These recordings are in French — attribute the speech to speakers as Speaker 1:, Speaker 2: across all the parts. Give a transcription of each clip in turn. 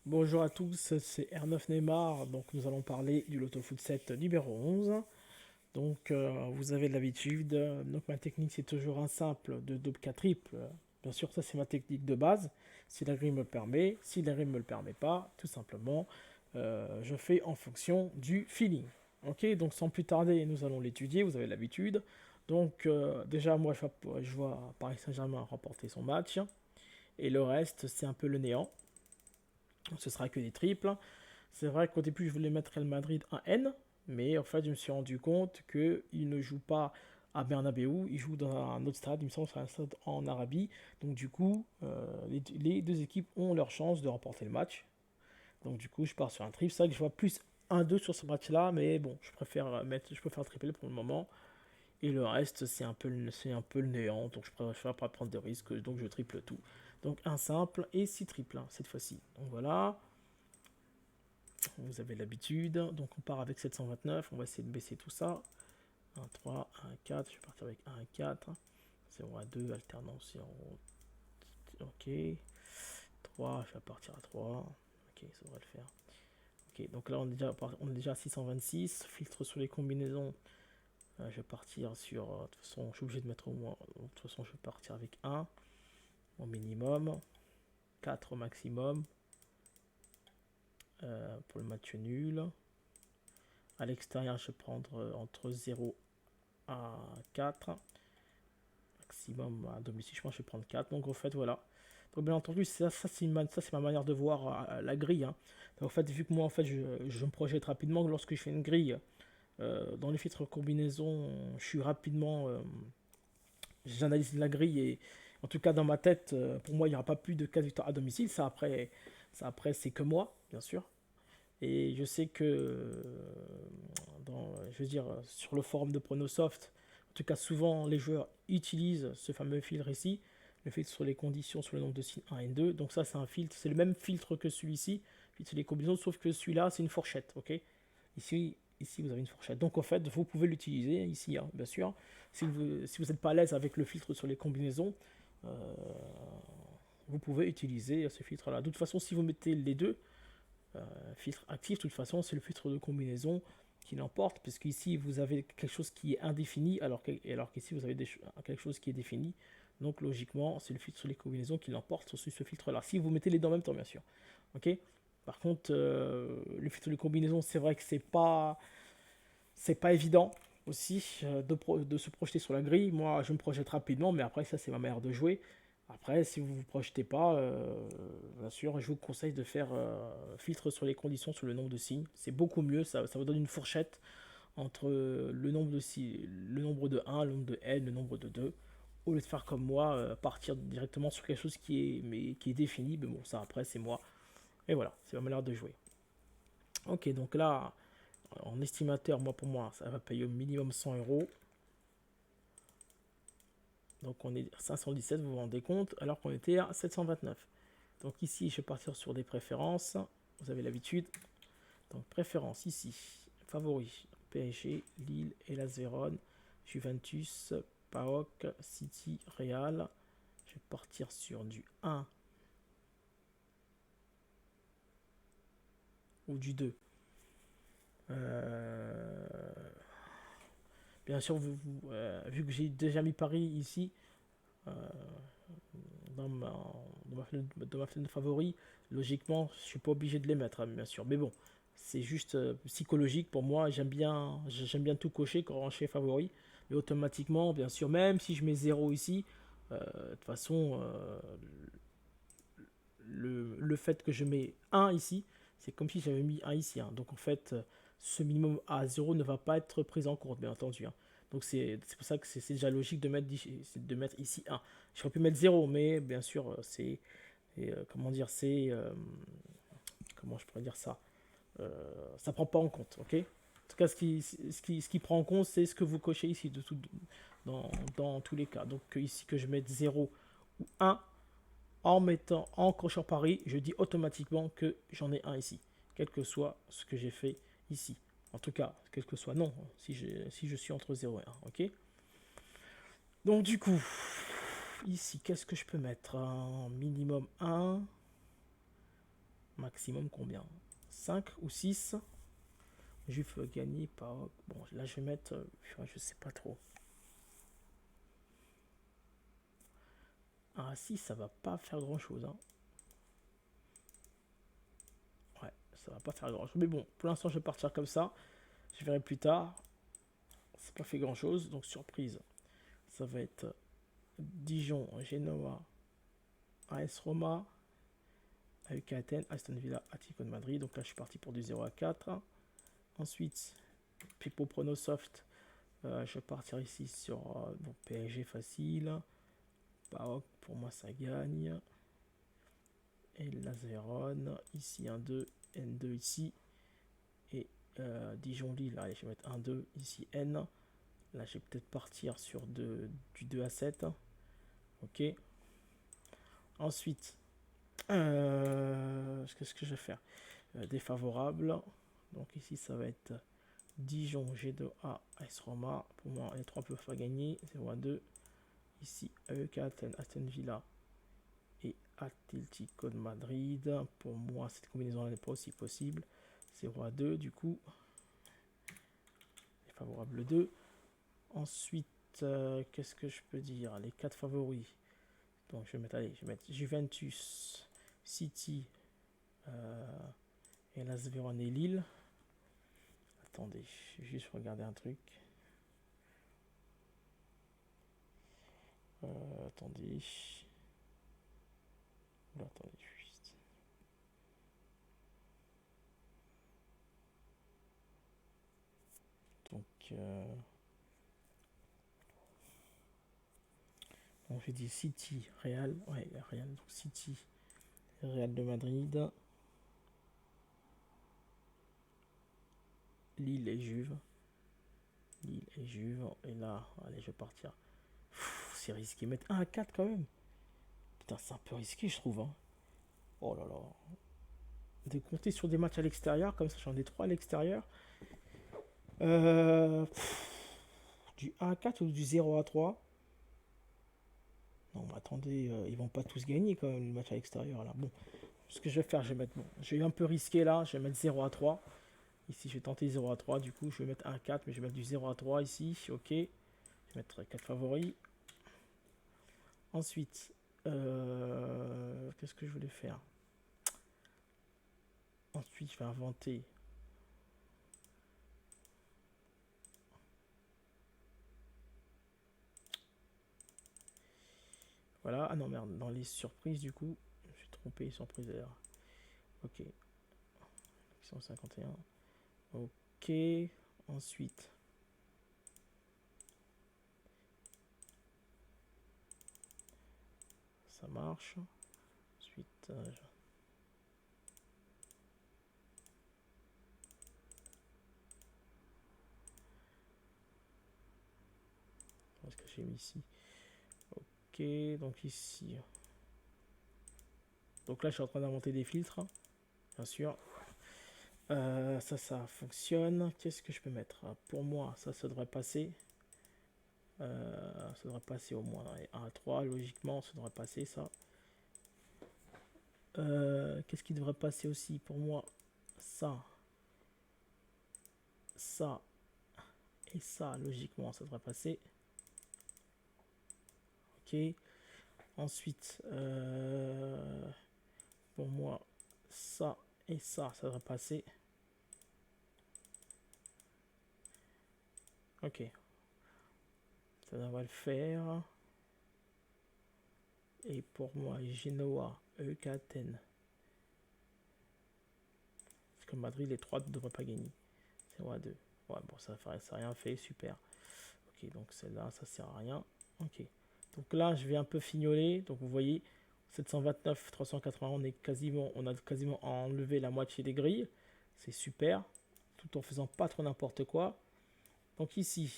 Speaker 1: Bonjour à tous, c'est R9 Neymar. Donc nous allons parler du Loto Foot 7 numéro 11. Donc vous avez l'habitude. Donc ma technique c'est toujours un simple de double 4 triple. Bien sûr ça c'est ma technique de base. Si la grille me le permet, si la grille ne me le permet pas, tout simplement je fais en fonction du feeling. Ok, donc sans plus tarder nous allons l'étudier, vous avez l'habitude. Donc déjà moi je vois Paris Saint-Germain remporter son match. Et le reste c'est un peu le néant. Ce sera que des triples. C'est vrai qu'au début, je voulais mettre Real Madrid en N, mais en fait, je me suis rendu compte qu'il ne joue pas à Bernabeu, il joue dans un autre stade, il me semble que c'est un stade en Arabie. Donc du coup, les deux équipes ont leur chance de remporter le match. Donc du coup, je pars sur un triple. C'est vrai que je vois plus 1-2 sur ce match-là, mais bon, je préfère tripler pour le moment. Et le reste, c'est un peu le néant, donc je préfère pas prendre de risques, donc je triple tout. Donc un simple et 6 triples cette fois-ci. Donc voilà. Vous avez l'habitude. Donc on part avec 729. On va essayer de baisser tout ça. 1, 3, 1, 4. Je vais partir avec 1, 4. 0 à 2. Alternance 0. Ok. 3. Je vais partir à 3. Ok, ça devrait le faire. Ok, donc là on est déjà à 626. Filtre sur les combinaisons. Je vais partir sur. De toute façon, je suis obligé de mettre au moins. De toute façon, je vais partir avec 1 au minimum. 4 au maximum. Pour le match nul. À l'extérieur, je vais prendre entre 0 à 4. Maximum à domicile, je pense que je vais prendre 4. Donc, en fait, voilà. Donc, bien entendu, ça c'est ma manière de voir la grille. Hein. Donc, en fait, vu que moi, en fait, je me projette rapidement, lorsque je fais une grille dans les filtres combinaison, je suis rapidement. J'analyse la grille et, en tout cas, dans ma tête, pour moi, il n'y aura pas plus de 4 victoires à domicile. Ça après c'est que moi, bien sûr. Et je sais que, je veux dire, sur le forum de Pronosoft, en tout cas, souvent, les joueurs utilisent ce fameux filtre ici, le filtre sur les conditions, sur le nombre de signes 1 et 2. Donc ça, c'est un filtre, c'est le même filtre que celui-ci, filtre sur les combinaisons, sauf que celui-là, c'est une fourchette, ok. Ici, vous avez une fourchette. Donc, en fait, vous pouvez l'utiliser ici, hein, bien sûr. Si vous n'êtes pas à l'aise avec le filtre sur les combinaisons, euh, vous pouvez utiliser ce filtre-là. De toute façon, si vous mettez les deux, filtre actif, de toute façon, c'est le filtre de combinaison qui l'emporte, puisqu'ici, vous avez quelque chose qui est indéfini, alors qu'ici, vous avez quelque chose qui est défini. Donc, logiquement, c'est le filtre sur les combinaisons qui l'emporte sur ce filtre-là. Si vous mettez les deux en même temps, bien sûr. Ok. Par contre, le filtre de combinaison, c'est vrai que c'est pas évident aussi de se projeter sur la grille. Moi, je me projette rapidement, mais après, ça, c'est ma manière de jouer. Après, si vous ne vous projetez pas, bien sûr, je vous conseille de faire filtre sur les conditions, sur le nombre de signes. C'est beaucoup mieux, ça vous donne une fourchette entre le nombre de 1, le nombre de N, le nombre de 2. Au lieu de faire comme moi, partir directement sur quelque chose qui est défini, mais bon, ça après, c'est moi. Et voilà, c'est ma manière de jouer. Ok, donc là, en estimateur, pour moi, ça va payer au minimum 100 euros. Donc on est à 517, vous vous rendez compte, alors qu'on était à 729. Donc ici, je vais partir sur des préférences. Vous avez l'habitude. Donc préférences ici. Favoris. PSG, Lille, Hellas Vérone, Juventus, PAOK, City, Real. Je vais partir sur du 1 ou du 2. Bien sûr, vu que j'ai déjà mis Paris ici, euh, dans ma fenêtre de favoris, logiquement, je suis pas obligé de les mettre, hein, bien sûr. Mais bon, c'est juste psychologique pour moi. J'aime bien tout cocher quand je fais favori. Mais automatiquement, bien sûr, même si je mets 0 ici, de toute façon, le fait que je mets 1 ici, c'est comme si j'avais mis 1 ici. Hein. Donc en fait, ce minimum à 0 ne va pas être pris en compte, bien entendu. Hein. Donc c'est pour ça que c'est déjà logique de mettre ici 1. J'aurais pu mettre 0, mais bien sûr, comment dire, comment je pourrais dire ça, ça prend pas en compte, ok. En tout cas, ce qui prend en compte, c'est ce que vous cochez ici, dans tous les cas. Donc ici, que je mette 0 ou 1, en cochant Paris, je dis automatiquement que j'en ai un ici, quel que soit ce que j'ai fait ici. En tout cas, quel que soit non, si je suis entre 0 et 1, ok. Donc du coup, ici, qu'est-ce que je peux mettre? Un minimum 1, maximum combien? 5 ou 6. Juif gagné par... Bon, là, je vais mettre... je sais pas trop. Ah, 6, ça va pas faire grand-chose. Hein. Ouais, ça va pas faire grand-chose. Mais bon, pour l'instant, je vais partir comme ça. Je verrai plus tard. C'est pas fait grand-chose. Donc, surprise. Ça va être Dijon, Genoa, AS Roma, AEK Athènes, Aston Villa, Atlético de Madrid. Donc là, je suis parti pour du 0-4. Ensuite, Pipo Pronosoft. Je vais partir ici sur bon, PSG facile. PAOK, pour moi, ça gagne. Et Las Vérone, ici 1-2, N2 ici. Et Dijon-Lille, allez, je vais mettre 1-2, ici N. Là, je vais peut-être partir sur du 2-7. Ok. Ensuite, qu'est-ce que je vais faire? Défavorable. Donc ici, ça va être Dijon, G2A, AS Roma. Pour moi, les 3 peuvent pas gagner. 0-2. Ici, AEK Athènes, Aston Villa et Atlético de Madrid. Pour moi, cette combinaison n'est pas aussi possible. 0-2, du coup. Défavorable 2. Ensuite, qu'est-ce que je peux dire? Les 4 favoris. Donc, je vais mettre Juventus, City, et Las Vérone et Lille. Attendez, je vais juste regarder un truc. Attendez. Attendez, juste. Donc j'ai dit City, Real. Ouais, Real, donc City, Real de Madrid. Lille et Juve. Lille et Juve. Et là, allez, je vais partir. C'est risqué. Mettre 1 à 4 quand même. Putain, c'est un peu risqué, je trouve. Hein. Oh là là. De compter sur des matchs à l'extérieur, comme ça, j'en ai 3 à l'extérieur. Du 1 à 4 ou du 0 à 3. Non, mais attendez, ils vont pas tous gagner quand même le match à l'extérieur là. Bon, ce que je vais faire, je vais mettre. Bon, j'ai un peu risqué là, je vais mettre 0 à 3. Ici, je vais tenter 0 à 3. Du coup, je vais mettre 1 à 4, mais je vais mettre du 0 à 3 ici. Ok. Je vais mettre 4 favoris. Ensuite, qu'est-ce que je voulais faire? Ensuite, je vais inventer. Voilà. Ah non, merde. Dans les surprises, du coup, je suis trompé. Surprise d'ailleurs. Ok. 151. Ok. Ensuite. Ça marche. Ensuite. Qu'est-ce que j'ai mis ici? Ok, donc ici. Donc là, je suis en train d'inventer des filtres, bien sûr. Ça fonctionne. Qu'est-ce que je peux mettre? Pour moi, ça devrait passer. Ça devrait passer au moins dans les 1 à 3. Logiquement, ça devrait passer ça. Qu'est-ce qui devrait passer aussi pour moi? Ça. Ça. Et ça, logiquement, ça devrait passer. Ok. Ensuite, pour moi, ça et ça devrait passer. Ok. Ça devrait le faire. Et pour moi, Genoa, EK Athènes. Parce que Madrid, les 3 ne devraient pas gagner. 0 à 2. Ouais, bon, ça n'a rien fait, super. Ok, donc celle-là, ça sert à rien. Ok. Donc là, je vais un peu fignoler. Donc vous voyez, 729, 380, on a quasiment enlevé la moitié des grilles. C'est super. Tout en faisant pas trop n'importe quoi. Donc ici,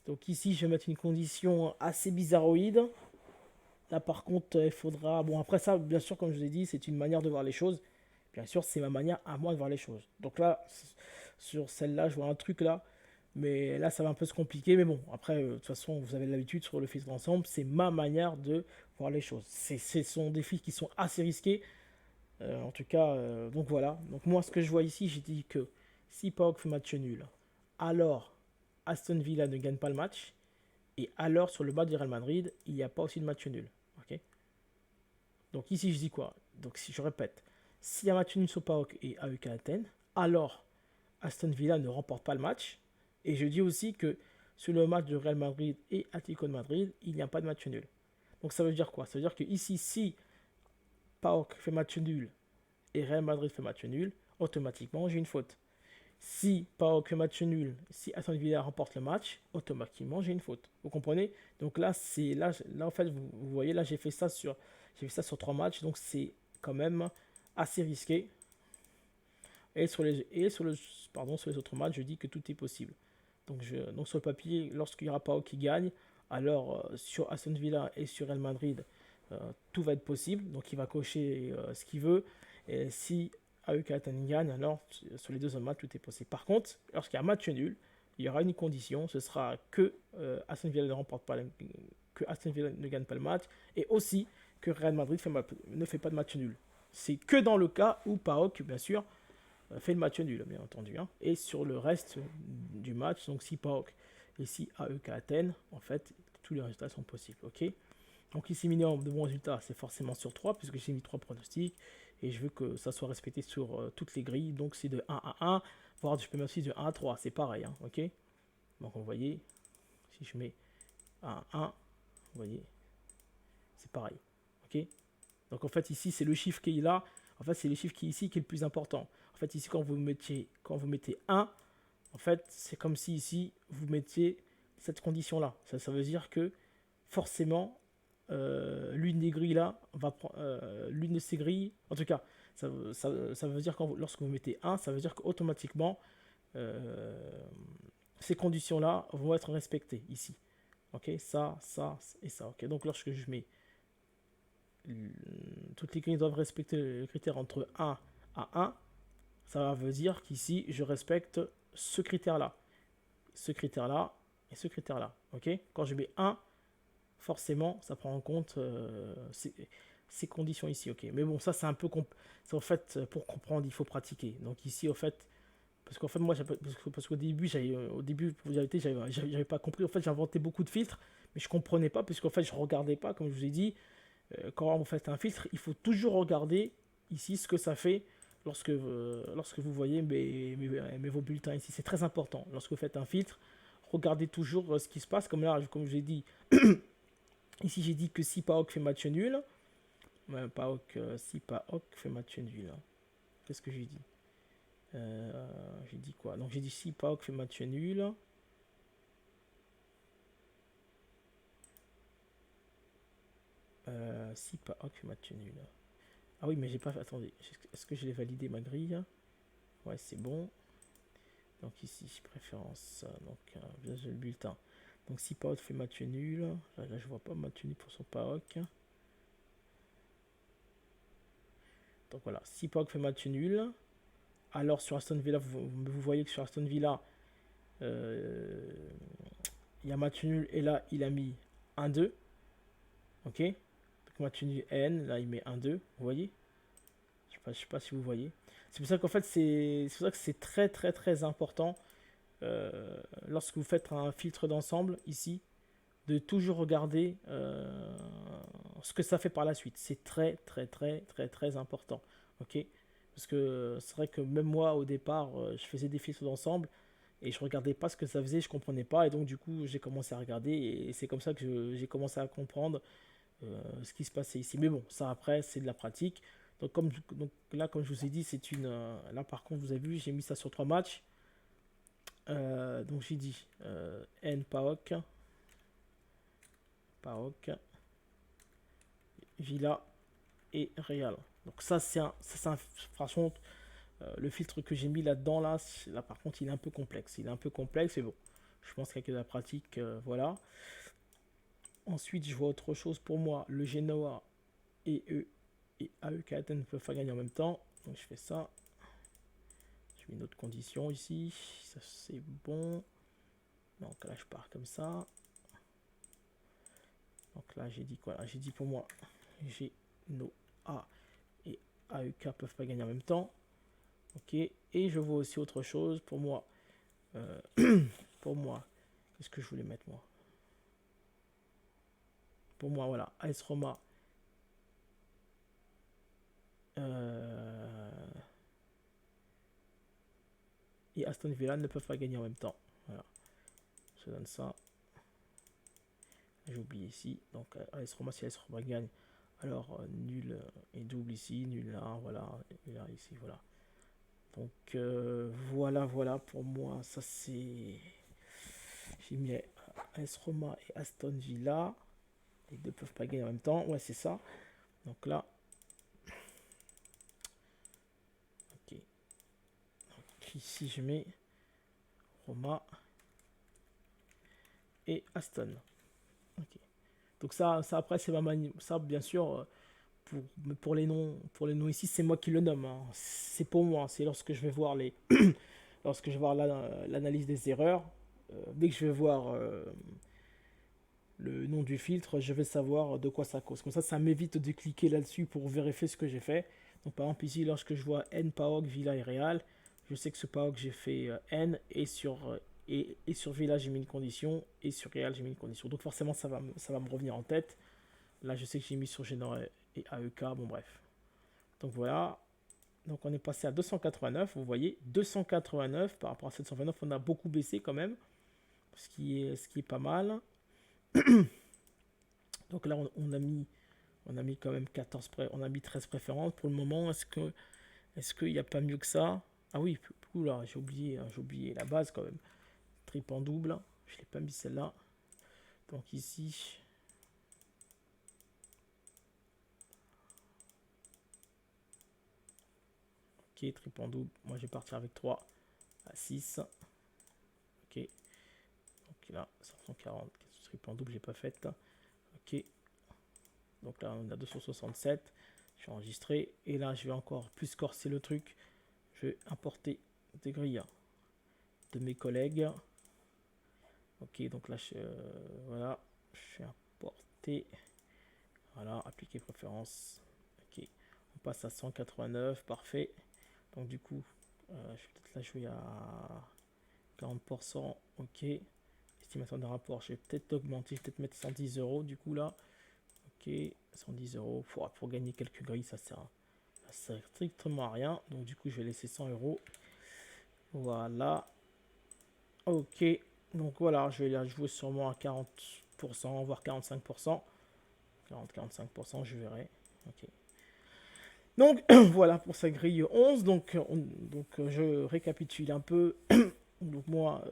Speaker 1: je vais mettre une condition assez bizarroïde. Là, par contre, il faudra... Bon, après ça, bien sûr, comme je vous ai dit, c'est une manière de voir les choses. Bien sûr, c'est ma manière à moi de voir les choses. Donc là, sur celle-là, je vois un truc là. Mais là, ça va un peu se compliquer. Mais bon, après, de toute façon, vous avez l'habitude sur le filtre ensemble. C'est ma manière de voir les choses. Ce sont des filtres qui sont assez risqués. En tout cas, donc voilà. Donc moi, ce que je vois ici, j'ai dit que si PAOK fait match nul, alors Aston Villa ne gagne pas le match. Et alors, sur le bas du Real Madrid, il n'y a pas aussi de match nul. Ok. Donc ici, je dis quoi? Donc si je répète, s'il y a match nul sur PAOK et AEK Athènes, alors Aston Villa ne remporte pas le match. Et je dis aussi que sur le match de Real Madrid et Atlético de Madrid, il n'y a pas de match nul. Donc ça veut dire quoi? Ça veut dire que ici, si PAOK fait match nul et Real Madrid fait match nul, automatiquement j'ai une faute. Si PAOK fait match nul, si Aston Villa remporte le match, automatiquement j'ai une faute. Vous comprenez? Donc là, c'est là en fait, vous voyez, là j'ai fait ça sur 3 matchs, donc c'est quand même assez risqué. Sur les autres matchs, je dis que tout est possible. Donc sur le papier, lorsqu'il n'y aura pas qui gagne, alors sur Aston Villa et sur Real Madrid, tout va être possible. Donc il va cocher ce qu'il veut. Et si AEK Athènes gagne, alors sur les deux autres matchs, tout est possible. Par contre, lorsqu'il y a un match nul, il y aura une condition, ce sera que Aston Villa ne remporte pas, que Aston Villa ne gagne pas le match, et aussi que Real Madrid ne fait pas de match nul. C'est que dans le cas où PAOK, bien sûr, fait le match nul, bien entendu. Hein. Et sur le reste du match, donc si PAOK et si AEK Athènes, en fait, tous les résultats sont possibles. Ok. Donc ici, minimum de bons résultats, c'est forcément sur 3, puisque j'ai mis 3 pronostics. Et je veux que ça soit respecté sur toutes les grilles. Donc c'est de 1 à 1, voire je peux mettre aussi de 1 à 3, c'est pareil. Hein, ok. Donc vous voyez, si je mets 1 à 1, vous voyez, c'est pareil. Ok. Donc en fait, ici, c'est le chiffre qui est là. En fait, c'est le chiffre qui est ici qui est le plus important. En fait, ici, quand vous mettez 1, en fait, c'est comme si ici, vous mettiez cette condition-là. Ça veut dire que forcément, l'une des grilles là va prendre l'une de ces grilles. En tout cas, ça veut dire lorsque vous mettez 1, ça veut dire qu'automatiquement, ces conditions-là vont être respectées ici. Ok, ça et ça. Ok, donc lorsque je mets toutes les grilles doivent respecter le critère entre 1 à 1, ça veut dire qu'ici, je respecte ce critère-là, ce critère-là et ce critère-là. Ok. Quand je mets 1, forcément, ça prend en compte ces conditions ici. Ok. Mais bon, ça, c'est un peu... En fait, pour comprendre, il faut pratiquer. Donc ici, au fait... Parce qu'en fait, moi, parce qu'au début, pour vérité, j'avais pas compris. En fait, j'inventais beaucoup de filtres, mais je comprenais pas, puisqu'en fait, je regardais pas, comme je vous ai dit, quand vous faites un filtre, il faut toujours regarder ici ce que ça fait lorsque vous voyez vos bulletins ici. C'est très important. Lorsque vous faites un filtre, regardez toujours ce qui se passe. Comme là, comme j'ai dit, ici j'ai dit que si PAOK fait match nul, si PAOK fait match nul, qu'est-ce que j'ai dit J'ai dit quoi? Donc j'ai dit si PAOK fait match nul. Si PAOK fait match nul. Ah oui, mais j'ai pas. Attendez, est-ce que je l'ai validé ma grille? Ouais, c'est bon. Donc ici, préférence. Donc, le bulletin. Donc si PAOK fait match nul. Là, je vois pas match nul pour son PAOK. Donc voilà, si PAOK fait match nul. Alors sur Aston Villa, vous voyez que sur Aston Villa, il y a match nul. Et là, il a mis 1-2. Ok. Donc match nul N. Là, il met 1-2. Vous voyez? Je sais pas si vous voyez. C'est pour ça qu'en fait, c'est pour ça que c'est très très très important lorsque vous faites un filtre d'ensemble ici, de toujours regarder ce que ça fait par la suite. C'est très très très très très important. Ok. Parce que c'est vrai que même moi au départ, je faisais des filtres d'ensemble et je regardais pas ce que ça faisait, je comprenais pas et donc du coup j'ai commencé à regarder et c'est comme ça que j'ai commencé à comprendre ce qui se passait ici. Mais bon, ça après c'est de la pratique. Donc là, comme je vous ai dit, c'est une. Là par contre, vous avez vu, j'ai mis ça sur 3 matchs. Donc j'ai dit N PAOK, Villa et Real. Donc ça c'est franchement le filtre que j'ai mis là-dedans là par contre il est un peu complexe. Il est un peu complexe mais bon. Je pense qu'avec de la pratique, voilà. Ensuite je vois autre chose pour moi. Le Genoa et AEK Athènes ne peuvent pas gagner en même temps. Donc je fais ça. Je mets une autre condition ici. Ça c'est bon. Donc là je pars comme ça. Donc là j'ai dit quoi? J'ai dit pour moi Genoa et AEK peuvent pas gagner en même temps. Ok, et je vois aussi autre chose pour moi. Pour moi, qu'est-ce que je voulais mettre moi? Pour moi, voilà, AS Roma. Et Aston Villa ne peuvent pas gagner en même temps. Voilà, je donne ça. J'ai oublié ici. Donc AS Roma, si AS Roma gagne, alors nul et double ici, nul là, voilà, et là ici, voilà. Donc voilà pour moi, ça c'est. J'ai mis AS Roma et Aston Villa. Les deux peuvent pas gagner en même temps. Ouais, c'est ça. Donc là. Ok. Donc, ici, je mets Roma et Aston. Ok. Donc ça après, c'est ma manie. Ça, bien sûr, pour les noms ici, c'est moi qui le nomme. Hein. C'est pour moi. C'est lorsque je vais voir lorsque je vais voir l'analyse des erreurs. Dès que je vais voir le nom du filtre, je vais savoir de quoi ça cause. Comme ça m'évite de cliquer là-dessus pour vérifier ce que j'ai fait. Donc par exemple ici, lorsque je vois N PAOK, Villa et Real, je sais que ce PAOK j'ai fait N et sur Villa j'ai mis une condition et sur Real j'ai mis une condition. Donc forcément ça va me revenir en tête. Là je sais que j'ai mis sur Génor et AEK, bon bref. Donc voilà. Donc on est passé à 289, vous voyez, 289 par rapport à 729, on a beaucoup baissé quand même, ce qui est pas mal. Donc là, on a mis quand même 14 on a mis 13 préférences pour le moment. Est-ce qu'il n'y a pas mieux que ça? Ah oui, là, j'ai oublié la base quand même. Triple en double, je l'ai pas mis celle-là. Donc ici, ok, triple en double. Moi, je vais partir avec 3 à 6. Ok. Donc là, 540. Triple en double, j'ai pas fait. Ok. Donc là, on a 267. Je vais enregistrer. Et là, je vais encore plus corser le truc. Je vais importer des grilles de mes collègues. Ok, donc là, voilà, je vais importer. Voilà, appliquer préférence. Ok, on passe à 189, parfait. Donc du coup, je vais peut-être la jouer à 40%. Ok, estimation de rapport, je vais peut-être augmenter, je vais peut-être mettre 110 euros du coup là. Ok, 110 euros pour gagner quelques grilles, ça sert strictement à rien. Donc du coup, je vais laisser 100 euros. Voilà. Ok, donc voilà, je vais la jouer sûrement à 40%, voire 45%. 40-45%, je verrai. Ok. Donc voilà pour sa grille 11. Donc je récapitule un peu. Donc moi,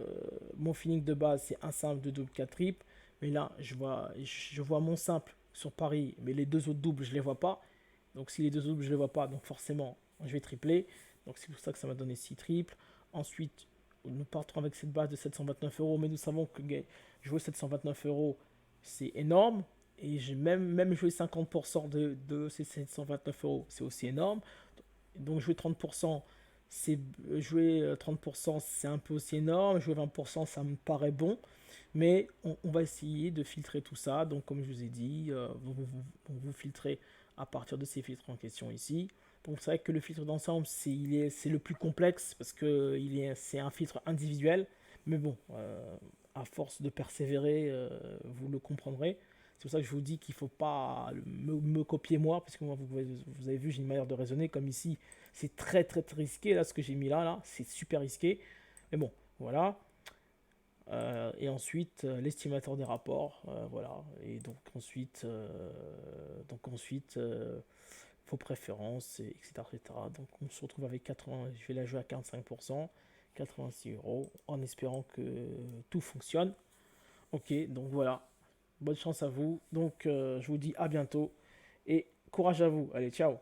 Speaker 1: mon feeling de base, c'est un simple, de double, 4 triples. Mais là, je vois mon simple sur Paris, mais les deux autres doubles, je les vois pas. Donc si les deux autres doubles, je les vois pas, donc forcément, je vais tripler. Donc c'est pour ça que ça m'a donné 6 triples. Ensuite, nous partons avec cette base de 729 euros, mais nous savons que jouer 729 euros, c'est énorme. Et j'ai même joué 50% de ces 729 euros, c'est aussi énorme. Donc jouer 30%, c'est jouer 30%, c'est un peu aussi énorme. Jouer 20%, ça me paraît bon. Mais on va essayer de filtrer tout ça. Donc comme je vous ai dit, vous filtrez à partir de ces filtres en question ici. Donc c'est vrai que le filtre d'ensemble, c'est le plus complexe parce que c'est un filtre individuel. Mais bon, à force de persévérer, vous le comprendrez. C'est pour ça que je vous dis qu'il ne faut pas me copier moi, parce que moi, vous avez vu, j'ai une manière de raisonner comme ici. C'est très, très, très risqué, là, ce que j'ai mis là, c'est super risqué. Mais bon, voilà. Et ensuite, l'estimateur des rapports, voilà. Et donc ensuite vos préférences, etc., etc. Donc on se retrouve avec 80, je vais la jouer à 45%, 86 euros, en espérant que tout fonctionne. Ok, donc voilà. Bonne chance à vous. Donc je vous dis à bientôt et courage à vous. Allez, ciao.